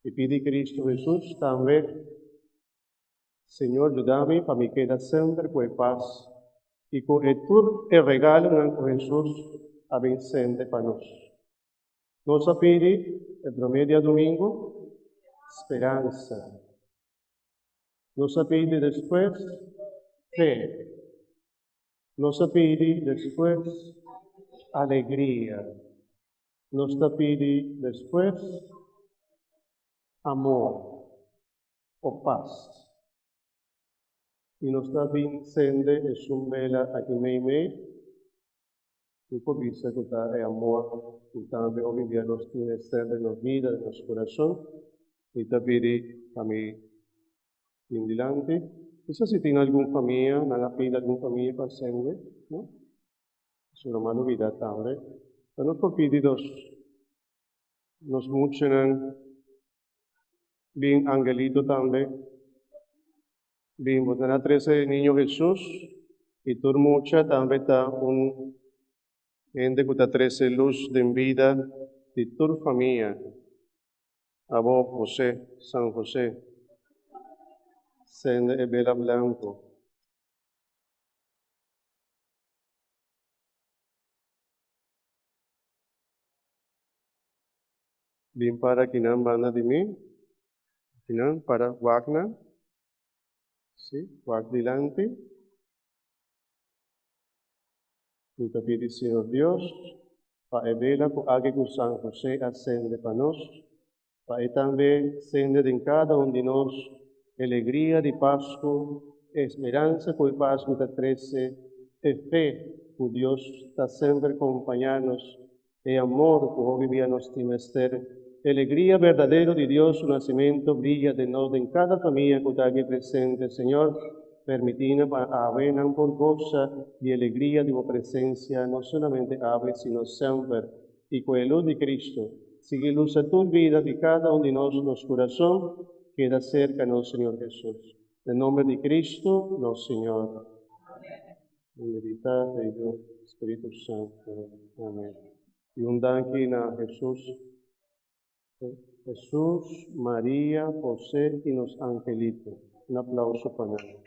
E pedi Cristo Jesus também, Senhor, ajuda-me para me quedar sempre com a paz e com tudo e regalo com Jesus abençoe para nós. Nossa pedi, el primeiro domingo, esperança. Nossa pedi depois, fé. Nossa pedi depois, alegria. Nossa pedi depois, amor ou paz. E nos está vincendo é um bela aqui meio, e por isso que é amor, e também hoje em dia nós temos sempre na vida, no nosso coração, e também a mim, em diante. E se tem alguma família, na vida de alguma família para sempre, não? Isso é uma novidade também. Então, nós pedimos, nos muitos, bem angelito também, bem, vos na 13 niño Jesús, y todo mucha también está gente que está 13 luz de vida de toda familia. Abo José, San José, Sende e Bela Blanco. Bien para Kinan banda de mí, Kinan para Wagner, sí, Wag delante. Y te pide, Señor Dios, para Bela, que con San José ascende para nos, para también sende en cada uno de nos, alegría de Pascua, esperanza con Pascua te trece, e fe, que Dios está siempre acompañarnos, e amor que hoy vivía nos trimester, alegría verdadero de Dios, su nacimiento brilla de nos en cada familia que está aquí presente, Señor. Permitina para haber por goza y alegría de tu presencia, no solamente ave, sino siempre, y con la luz de Cristo, sigue luz a tu vida de cada uno de nosotros, corazón, queda cerca, no Señor Jesús. En nombre de Cristo, no Señor. En verdad de Dios, Espíritu Santo. Amén. Y un danke a Jesús, Jesús, María, José y los angelitos. Un aplauso para él.